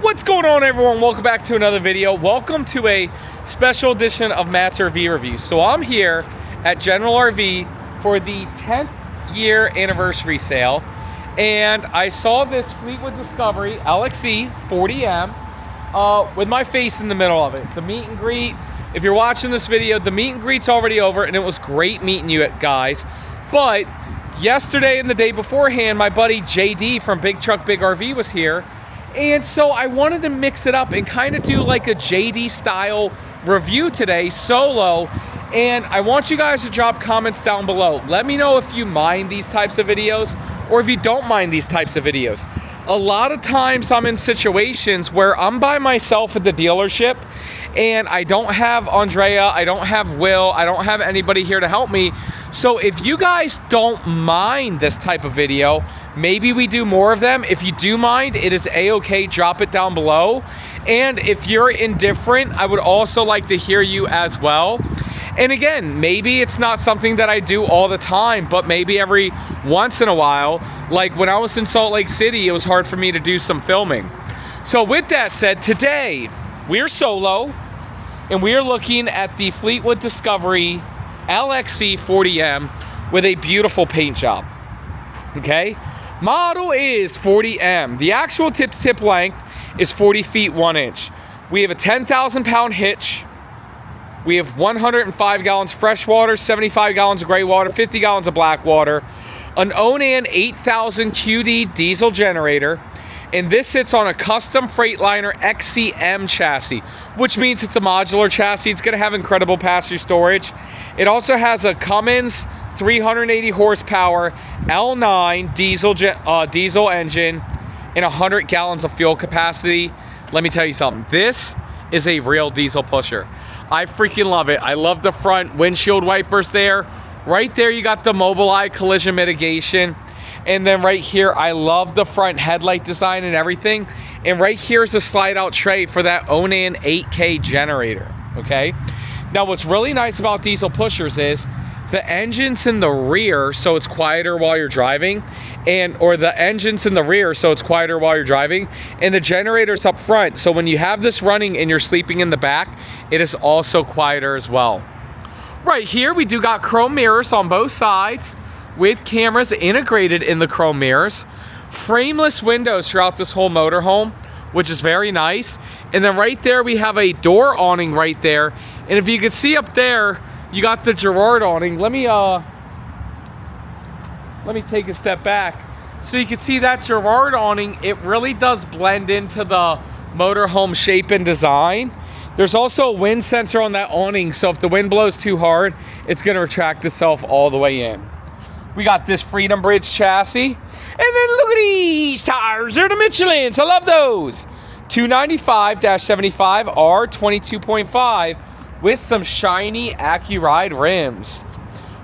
What's going on, everyone? Welcome back to another video. Welcome to a special edition of Matt's RV Review. So I'm here at General RV for the 10th year anniversary sale, and I saw this Fleetwood Discovery LXE 40M with my face in the middle of it. The meet and greet, if you're watching this video, the meet and greet's already over, and it was great meeting you guys. But yesterday and the day beforehand, my buddy JD from Big Truck Big RV was here, and so I wanted to mix it up and kind of do like a JD style review today, solo. And I want you guys to drop comments down below. Let me know if you mind these types of videos or if you don't mind these types of videos. A lot of times I'm in situations where I'm by myself at the dealership and I don't have Andrea, I don't have Will, I don't have anybody here to help me. So if you guys don't mind this type of video, maybe we do more of them. If you do mind, it is a-okay, drop it down below. And if you're indifferent, I would also like to hear you as well. And again, maybe it's not something that I do all the time, but maybe every once in a while. Like when I was in Salt Lake City, it was hard for me to do some filming. So with that said, today we're solo and we're looking at the Fleetwood Discovery LXE 40M with a beautiful paint job. Okay, model is 40M. The actual tip-to-tip length is 40 feet 1 inch. We have a 10,000 pound hitch. We have 105 gallons fresh water, 75 gallons of gray water, 50 gallons of black water, an Onan 8000 QD diesel generator, and this sits on a custom Freightliner XCM chassis, which means it's a modular chassis. It's going to have incredible passenger storage. It also has a Cummins 380 horsepower L9 diesel engine and 100 gallons of fuel capacity. Let me tell you something. This is a real diesel pusher. I freaking love it. I love the front windshield wipers there. Right there, you got the Mobileye collision mitigation. And then right here, I love the front headlight design and everything. And right here is a slide out tray for that Onan 8K generator, okay? Now, what's really nice about diesel pushers is the engine's in the rear, so it's quieter while you're driving, or the engine's in the rear, so it's quieter while you're driving, and the generator's up front, so when you have this running and you're sleeping in the back, it is also quieter as well. Right here, we do got chrome mirrors on both sides, with cameras integrated in the chrome mirrors, frameless windows throughout this whole motorhome, which is very nice, and then right there, we have a door awning right there, and if you can see up there, you got the Girard awning. Let me take a step back. So you can see that Girard awning, it really does blend into the motorhome shape and design. There's also a wind sensor on that awning, so if the wind blows too hard, it's gonna retract itself all the way in. We got this Freedom Bridge chassis. And then look at these tires, they're the Michelins, I love those. 295-75 R22.5. with some shiny AccuRide rims.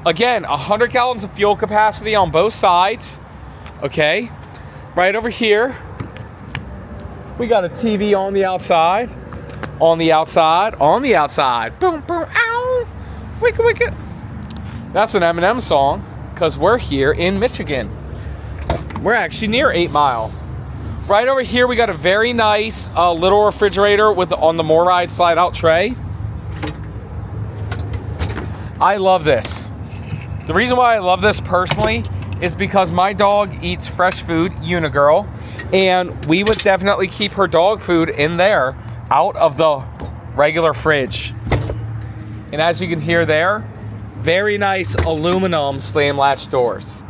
Again, 100 gallons of fuel capacity on both sides. Okay, right over here, we got a TV on the outside, on the outside, on the outside. Boom, boom, ow, wicka, wicka. That's an Eminem song, because we're here in Michigan. We're actually near 8 Mile. Right over here, we got a very nice little refrigerator on the More Ride slide out tray. I love this. The reason why I love this personally is because my dog eats fresh food, Unigirl, and we would definitely keep her dog food in there out of the regular fridge. And as you can hear there, very nice aluminum slam latch doors.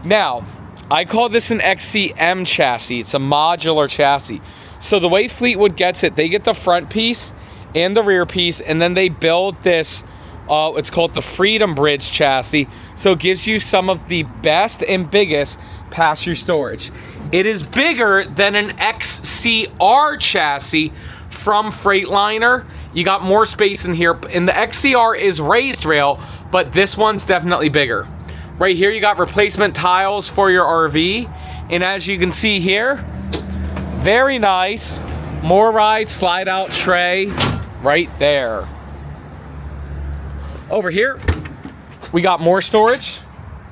Now, I call this an XCM chassis. It's a modular chassis. So the way Fleetwood gets it, they get the front piece and the rear piece, and then they build this it's called the Freedom Bridge chassis, so it gives you some of the best and biggest passenger storage. It is bigger than an XCR chassis from Freightliner. You got more space in here, and the XCR is raised rail, but this one's definitely bigger. Right here, you got replacement tiles for your RV, and as you can see here, very nice More Ride slide out tray right there. Over here, we got more storage,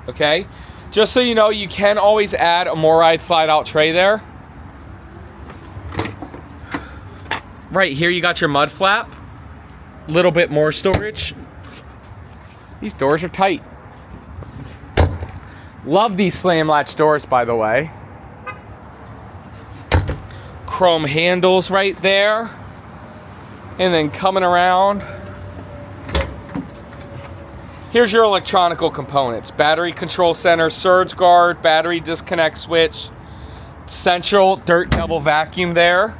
okay? Just so you know, you can always add a More Ride slide out tray there. Right here you got your mud flap. A little bit more storage. These doors are tight. Love these slam latch doors, by the way. Chrome handles right there. And then coming around, here's your electronical components. Battery control center, surge guard, battery disconnect switch, central dirt devil vacuum there.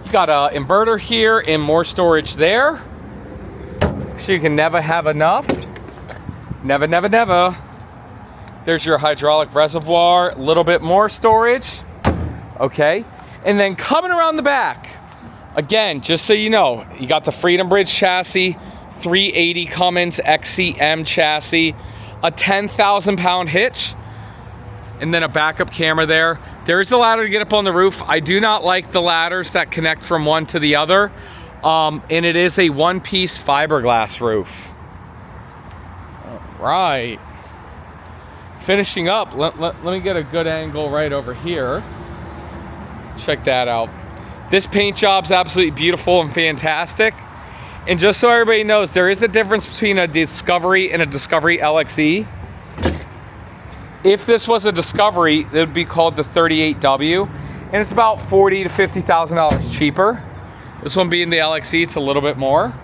You got an inverter here and more storage there. So you can never have enough. Never, never, never. There's your hydraulic reservoir, a little bit more storage. Okay, and then coming around the back, again, just so you know, you got the Freedom Bridge chassis, 380 Cummins XCM chassis, a 10,000 pound hitch, and then a backup camera there. There's a ladder to get up on the roof. I do not like the ladders that connect from one to the other, and it is a one-piece fiberglass roof. All right. Finishing up, let me get a good angle right over here. Check that out. This paint job's absolutely beautiful and fantastic. And just so everybody knows, there is a difference between a Discovery and a Discovery LXE. If this was a Discovery, it would be called the 38W, and it's about $40,000 to $50,000 cheaper. This one being the LXE, it's a little bit more,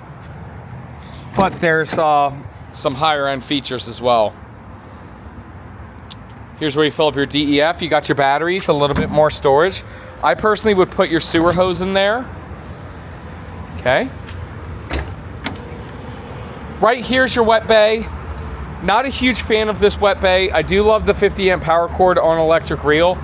but there's some higher end features as well. Here's where you fill up your DEF. You got your batteries, a little bit more storage. I personally would put your sewer hose in there. Okay. Right here's your wet bay. Not a huge fan of this wet bay. I do love the 50 amp power cord on electric reel.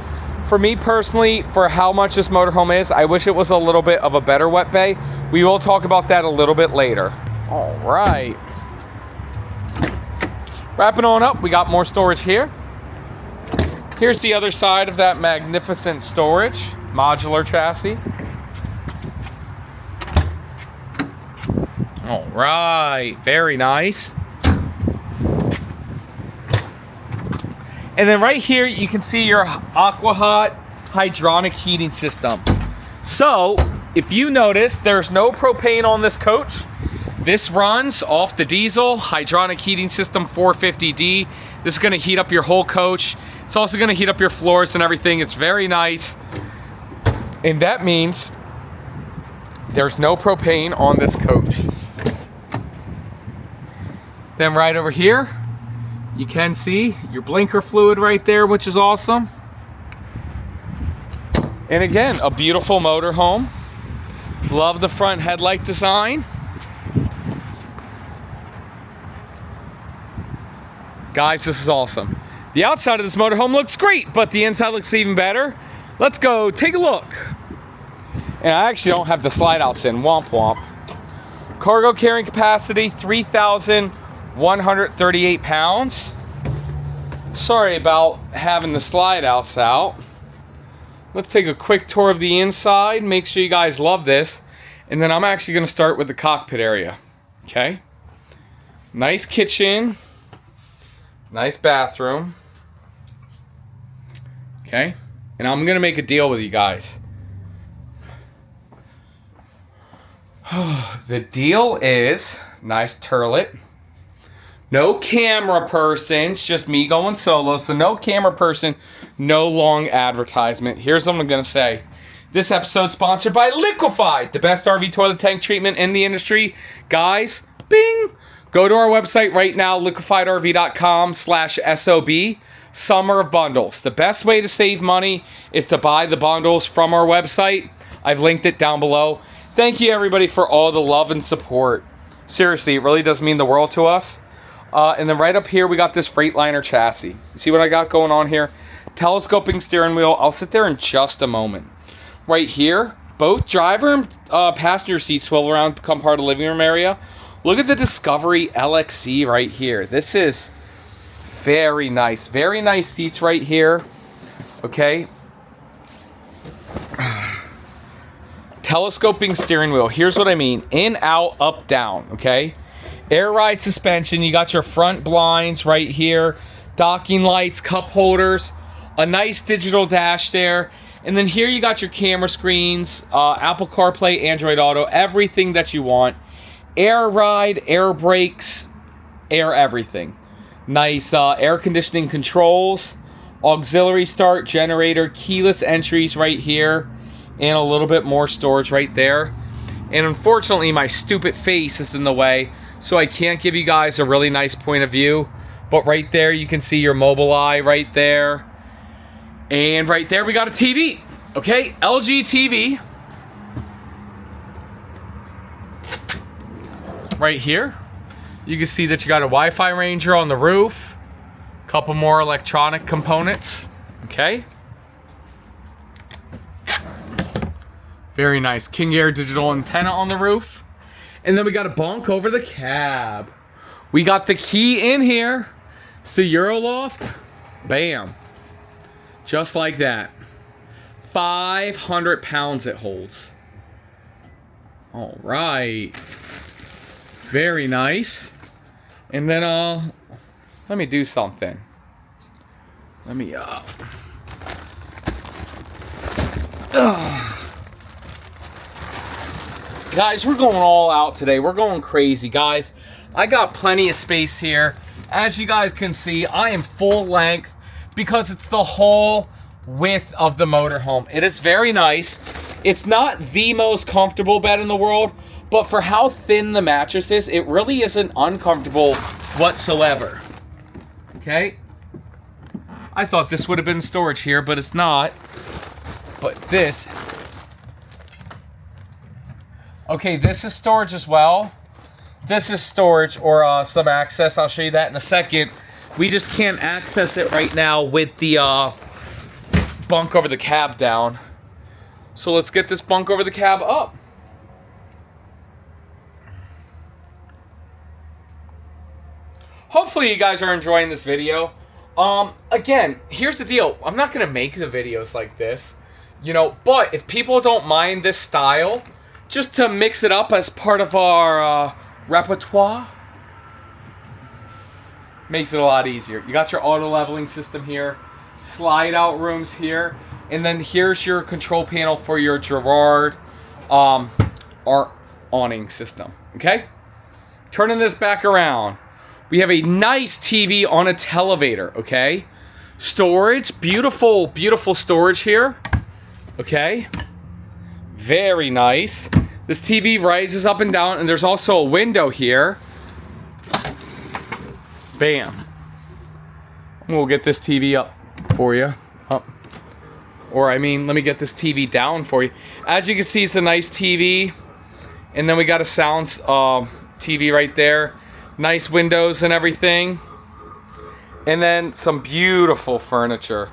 For me personally, for how much this motorhome is, I wish it was a little bit of a better wet bay. We will talk about that a little bit later. All right. Wrapping on up, we got more storage here. Here's the other side of that magnificent storage, modular chassis. All right, very nice. And then right here, you can see your AquaHot hydronic heating system. So, if you notice, there's no propane on this coach. This runs off the diesel, hydronic heating system 450D. This is gonna heat up your whole coach. It's also gonna heat up your floors and everything. It's very nice. And that means there's no propane on this coach. Then right over here, you can see your blinker fluid right there, which is awesome. And again, a beautiful motorhome. Love the front headlight design. Guys, this is awesome. The outside of this motorhome looks great, but the inside looks even better. Let's go take a look. And I actually don't have the slide outs in, womp womp. Cargo carrying capacity, 3,138 pounds. Sorry about having the slide outs out. Let's take a quick tour of the inside. Make sure you guys love this. And then I'm actually gonna start with the cockpit area, okay? Nice kitchen. Nice bathroom. Okay, and I'm gonna make a deal with you guys. The deal is nice turlet. No camera persons, just me going solo. So no camera person, no long advertisement. Here's what I'm gonna say. This episode sponsored by Liquified, the best RV toilet tank treatment in the industry. Guys, bing! Go to our website right now, liquifiedrv.com/SOB. Summer of bundles. The best way to save money is to buy the bundles from our website. I've linked it down below. Thank you everybody for all the love and support. Seriously, it really does mean the world to us. And then right up here, we got this Freightliner chassis. See what I got going on here? Telescoping steering wheel. I'll sit there in just a moment. Right here, both driver and passenger seats swivel around, become part of the living room area. Look at the Discovery LXE right here. This is very nice. Very nice seats right here. Okay. Telescoping steering wheel. Here's what I mean. In, out, up, down. Okay. Air ride suspension. You got your front blinds right here. Docking lights, cup holders. A nice digital dash there. And then here you got your camera screens, Apple CarPlay, Android Auto, everything that you want. Air ride, air brakes, air everything. Nice air conditioning controls, auxiliary start, generator, keyless entries right here, and a little bit more storage right there. And unfortunately, my stupid face is in the way, so I can't give you guys a really nice point of view. But right there, you can see your Mobileye right there. And right there, we got a TV. Okay, LG TV. Right here. You can see that you got a Wi-Fi Ranger on the roof. Couple more electronic components. Okay. Very nice. King Air digital antenna on the roof. And then we got a bunk over the cab. We got the key in here. It's the Euroloft. Bam. Just like that. 500 pounds it holds. All right. Very nice. And then, let me do something. Let me, Guys, we're going all out today. We're going crazy, guys. I got plenty of space here. As you guys can see, I am full length because it's the whole width of the motorhome. It is very nice. It's not the most comfortable bed in the world, but for how thin the mattress is, it really isn't uncomfortable whatsoever. Okay? I thought this would have been storage here, but it's not. But this... Okay, this is storage as well. This is storage or some access. I'll show you that in a second. We just can't access it right now with the bunk over the cab down. So let's get this bunk over the cab up. Hopefully you guys are enjoying this video. Again, here's the deal. I'm not going to make the videos like this, you know, but if people don't mind this style, just to mix it up as part of our repertoire, makes it a lot easier. You got your auto leveling system here, slide out rooms here, and then here's your control panel for your Gerard art awning system. Okay? Turning this back around. We have a nice TV on a televator, okay? Storage, beautiful, beautiful storage here. Okay? Very nice. This TV rises up and down, and there's also a window here. Bam. We'll get this TV up for you. Up. Or, I mean, let me get this TV down for you. As you can see, it's a nice TV. And then we got a sound TV right there. Nice windows and everything. And then some beautiful furniture.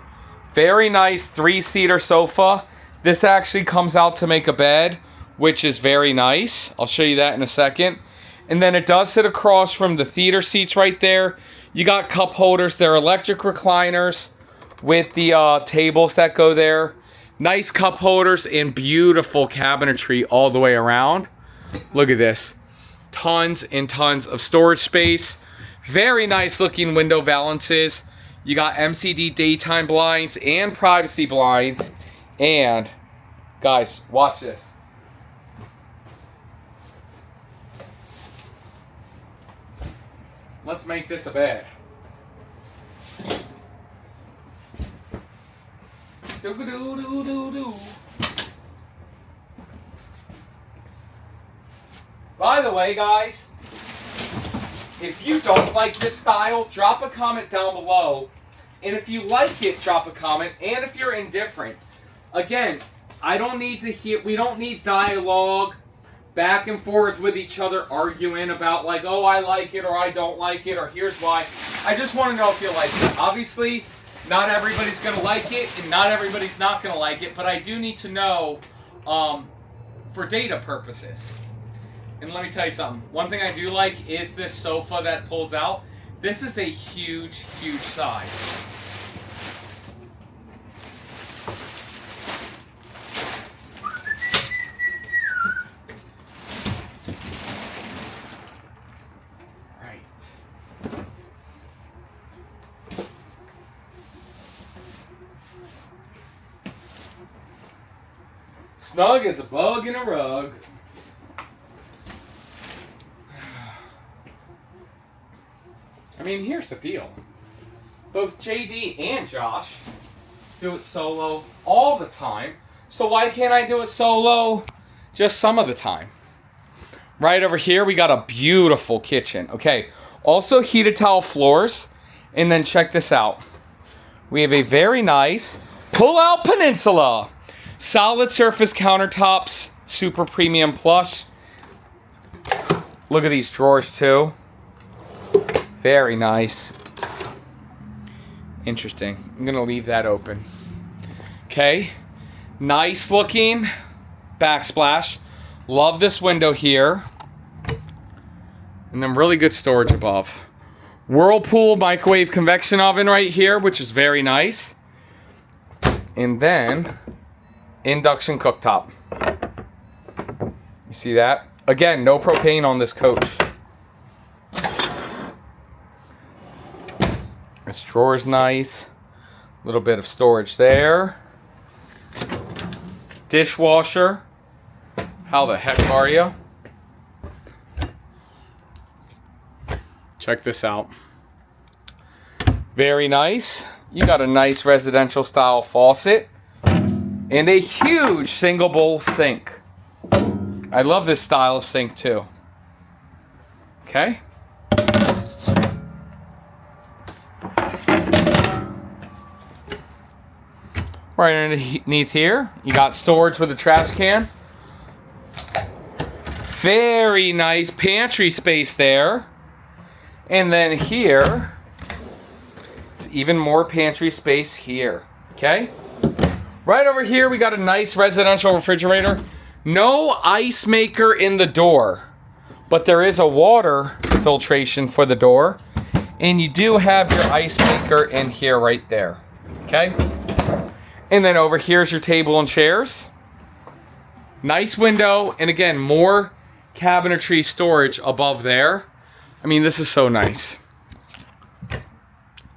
Very nice 3-seater sofa. This actually comes out to make a bed, which is very nice. I'll show you that in a second. And then it does sit across from the theater seats right there. You got cup holders. They're electric recliners with the tables that go there. Nice cup holders and beautiful cabinetry all the way around. Look at this. Tons and tons of storage space. Very nice looking window valances. You got MCD daytime blinds and privacy blinds. And, guys, watch this. Let's make this a bed. By the way, guys, if you don't like this style, drop a comment down below. And if you like it, drop a comment. And if you're indifferent, again, I don't need to hear, we don't need dialogue back and forth with each other arguing about like, oh, I like it or I don't like it or here's why. I just want to know if you like it. Obviously, not everybody's going to like it and not everybody's not going to like it, but I do need to know for data purposes. And let me tell you something. One thing I do like is this sofa that pulls out. This is a huge, huge size. Snug as a bug in a rug. I mean, here's the deal. Both JD and Josh do it solo all the time. So why can't I do it solo just some of the time? Right over here, we got a beautiful kitchen. Okay, also heated tile floors. And then check this out. We have a very nice pull-out peninsula. Solid surface countertops, super premium plush. Look at these drawers too. Very nice. Interesting. I'm gonna leave that open. Okay. Nice looking backsplash. Love this window here. And then really good storage above. Whirlpool microwave convection oven right here, which is very nice. And then induction cooktop. You see that? Again, no propane on this coach. This drawer's nice. A little bit of storage there. Dishwasher. How the heck are you? Check this out. Very nice. You got a nice residential style faucet. And a huge single bowl sink. I love this style of sink too. Okay. Right underneath here, you got storage with a trash can. Very nice pantry space there. And then here, it's even more pantry space here. Okay? Right over here, we got a nice residential refrigerator. No ice maker in the door, but there is a water filtration for the door. And you do have your ice maker in here right there. Okay? And then over here's your table and chairs. Nice window. And again, more cabinetry storage above there. I mean, this is so nice.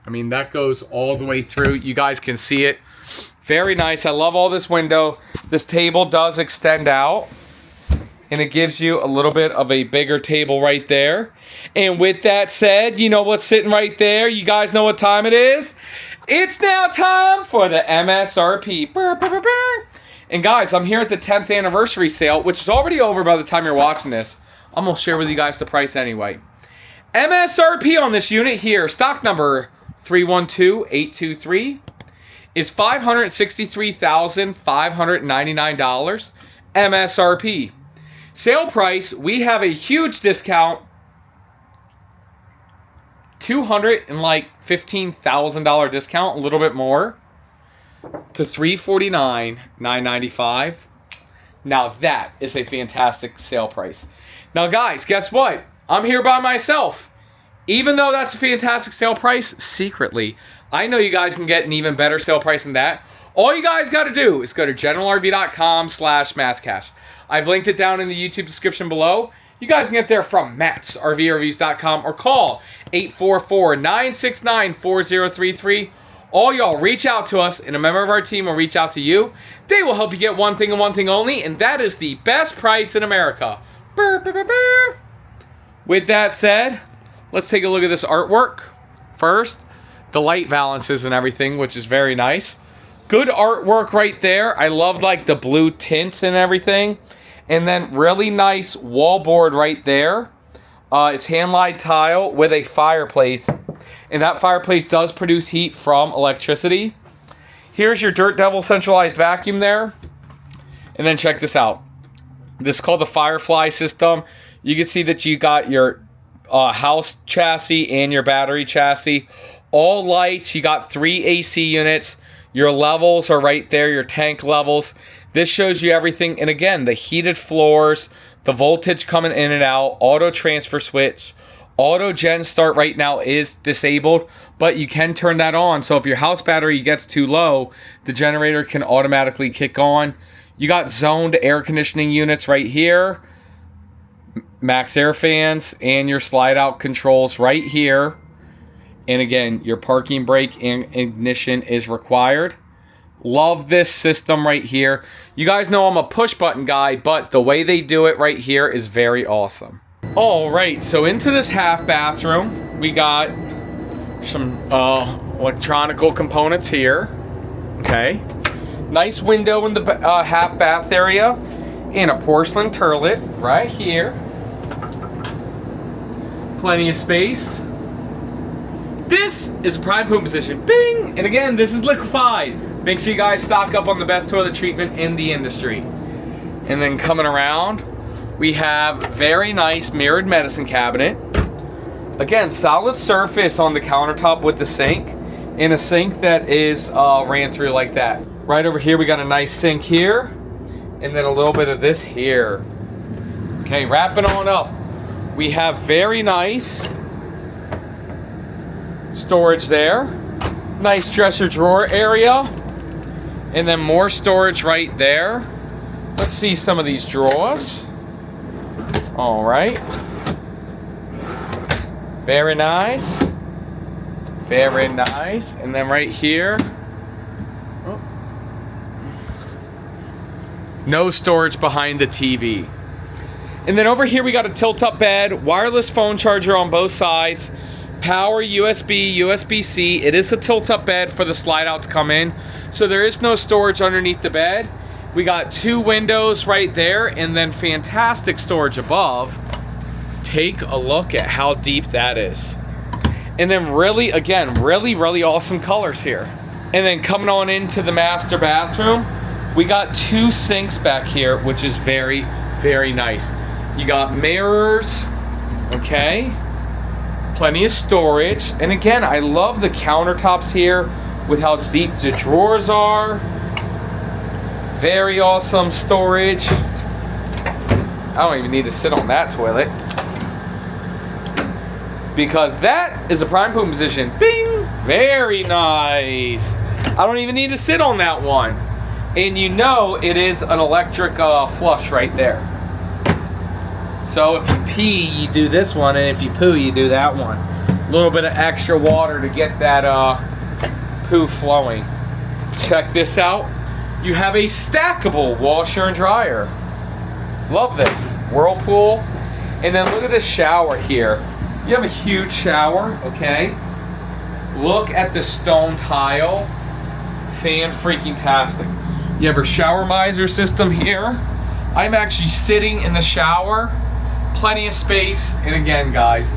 I mean, that goes all the way through. You guys can see it. Very nice. I love all this window. This table does extend out. And it gives you a little bit of a bigger table right there. And with that said, you know what's sitting right there? You guys know what time it is? It's now time for the MSRP. And guys, I'm here at the 10th anniversary sale, which is already over by the time you're watching this. I'm going to share with you guys the price anyway. MSRP on this unit here, stock number 312823, is $563,599. MSRP. Sale price, we have a huge discount. $215,000 discount, a little bit more, to $349,995. Now that is a fantastic sale price. Now guys, guess what? I'm here by myself. Even though that's a fantastic sale price, secretly, I know you guys can get an even better sale price than that. All you guys got to do is go to generalrv.com/MattsCash. I've linked it down in the YouTube description below. You guys can get there from mattsrvreviews.com or call 844-969-4033. All y'all reach out to us, and a member of our team will reach out to you. They will help you get one thing and one thing only, and that is the best price in America. Burr, burr, burr, burr. With that said, let's take a look at this artwork. First, the light valances and everything, which is very nice. Good artwork right there. I love like the blue tints and everything. And then really nice wallboard right there. It's hand-lined tile with a fireplace. And that fireplace does produce heat from electricity. Here's your Dirt Devil centralized vacuum there. And then check this out. This is called the Firefly system. You can see that you got your house chassis and your battery chassis. All lights. You got 3 AC units. Your levels are right there, your tank levels. This shows you everything. And again, the heated floors, the voltage coming in and out, auto transfer switch. Auto gen start right now is disabled, but you can turn that on. So if your house battery gets too low, the generator can automatically kick on. You got zoned air conditioning units right here. Max air fans and your slide out controls right here. And again, your parking brake and ignition is required. Love this system right here. You guys know I'm a push button guy, but the way they do it right here is very awesome. All right, so into this half bathroom, we got some electronical components here. Okay. Nice window in the half bath area and a porcelain turlet right here. Plenty of space. This is a prime poop position. Bing! And again, this is Liquified. Make sure you guys stock up on the best toilet treatment in the industry. And then coming around, we have very nice mirrored medicine cabinet. Again, solid surface on the countertop with the sink. And a sink that is ran through like that. Right over here, we got a nice sink here. And then a little bit of this here. Okay, wrapping on up. We have very nice storage there. Nice dresser drawer area. And then more storage right there. Let's see some of these drawers. All right. Very nice. Very nice. And then right here. Oh. No storage behind the TV. And then over here we got a tilt-up bed, wireless phone charger on both sides, power USB, USB-C. It is a tilt-up bed for the slide-out to come in. So there is no storage underneath the bed. We got 2 windows right there and then fantastic storage above. Take a look at how deep that is. And then really, again, really awesome colors here. And then coming on into the master bathroom, we got 2 sinks back here, which is very nice. You got mirrors, okay? Plenty of storage. And again, I love the countertops here with how deep the drawers are. Very awesome storage. I don't even need to sit on that toilet, because that is a prime poop position. Bing! Very nice. I don't even need to sit on that one. And you know it is an electric flush right there. So if you pee, you do this one, and if you poo, you do that one. A little bit of extra water to get that poo flowing. Check this out. You have a stackable washer and dryer. Love this. Whirlpool. And then look at this shower here. You have a huge shower, okay? Look at the stone tile. Fan-freaking-tastic. You have your shower miser system here. I'm actually sitting in the shower. Plenty of space. And again, guys,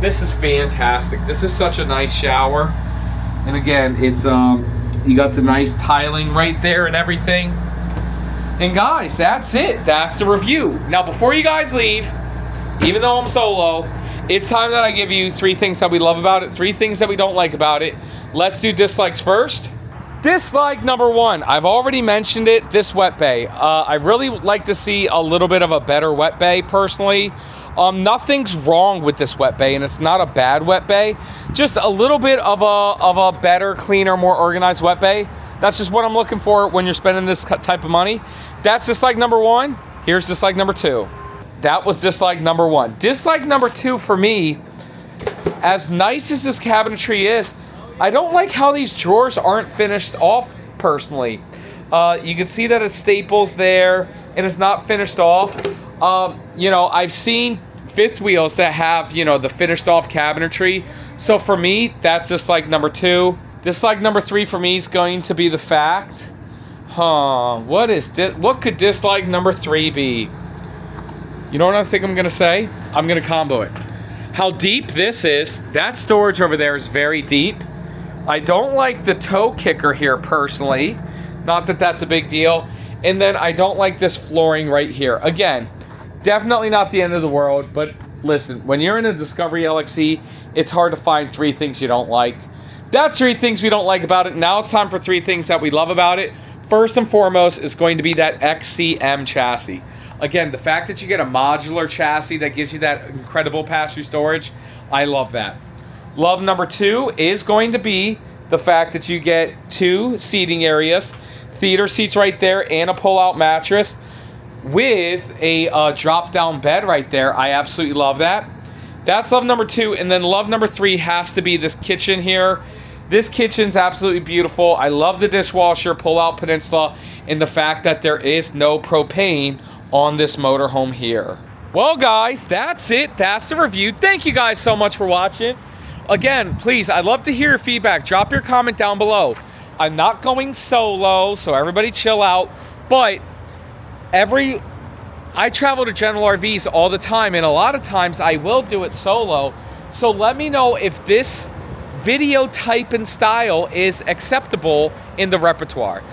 this is fantastic. This is such a nice shower. And again, it's you got the nice tiling right there and everything. And guys, that's it. That's the review. Now, before you guys leave, even though I'm solo, it's time that I give you 3 things that we love about it, 3 things that we don't like about it. Let's do dislikes first. Dislike number 1, I've already mentioned it, this wet bay. I really like to see a little bit of a better wet bay personally. Nothing's wrong with this wet bay, and it's not a bad wet bay. Just a little bit of a better, cleaner, more organized wet bay. That's just what I'm looking for when you're spending this type of money. That's dislike number 1. Here's dislike number 2. That was dislike number 1. Dislike number 2 for me, as nice as this cabinetry is, I don't like how these drawers aren't finished off personally. You can see that it's staples there and it's not finished off. You know, I've seen fifth wheels that have, you know, the finished off cabinetry. So for me, that's dislike number 2. Dislike number 3 for me is going to be the fact, what could dislike number 3 be? You know what I think I'm gonna say? I'm gonna combo it. How deep this is, that storage over there is very deep. I don't like the toe kicker here personally. Not that that's a big deal. And then I don't like this flooring right here. Again, definitely not the end of the world, but listen, when you're in a Discovery LXE, it's hard to find 3 things you don't like. That's 3 things we don't like about it. Now it's time for 3 things that we love about it. First and foremost is going to be that XCM chassis. Again, the fact that you get a modular chassis that gives you that incredible pass-through storage, I love that. Love number 2 is going to be the fact that you get 2 seating areas, theater seats right there, and a pull-out mattress with a drop-down bed right there. I absolutely love that. That's love number 2. And then love number 3 has to be this kitchen here. This kitchen's absolutely beautiful. I love the dishwasher, pull-out peninsula, and the fact that there is no propane on this motorhome here. Well, guys, that's it. That's the review. Thank you guys so much for watching. Again, please, I'd love to hear your feedback. Drop your comment down below. I'm not going solo, so everybody chill out. But I travel to General RVs all the time, and a lot of times I will do it solo. So let me know if this video type and style is acceptable in the repertoire.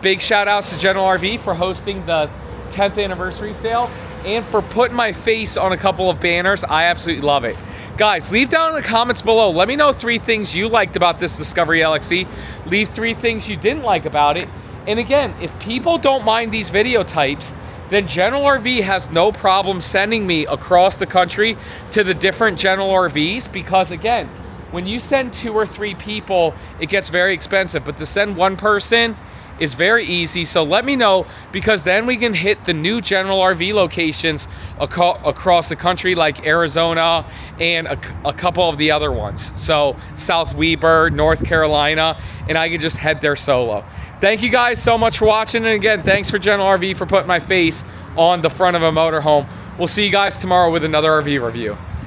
Big shout outs to General RV for hosting the 10th anniversary sale and for putting my face on a couple of banners. I absolutely love it. Guys, leave down in the comments below. Let me know 3 things you liked about this Discovery LXE. Leave 3 things you didn't like about it. And again, if people don't mind these video types, then General RV has no problem sending me across the country to the different General RVs, because again, when you send 2 or 3 people, it gets very expensive, but to send 1 person is very easy. So let me know, because then we can hit the new General RV locations across the country, like Arizona and a couple of the other ones. So South Weber, North Carolina, and I can just head there solo. Thank you guys so much for watching, and again, thanks for General RV for putting my face on the front of a motorhome. We'll see you guys tomorrow with another RV review.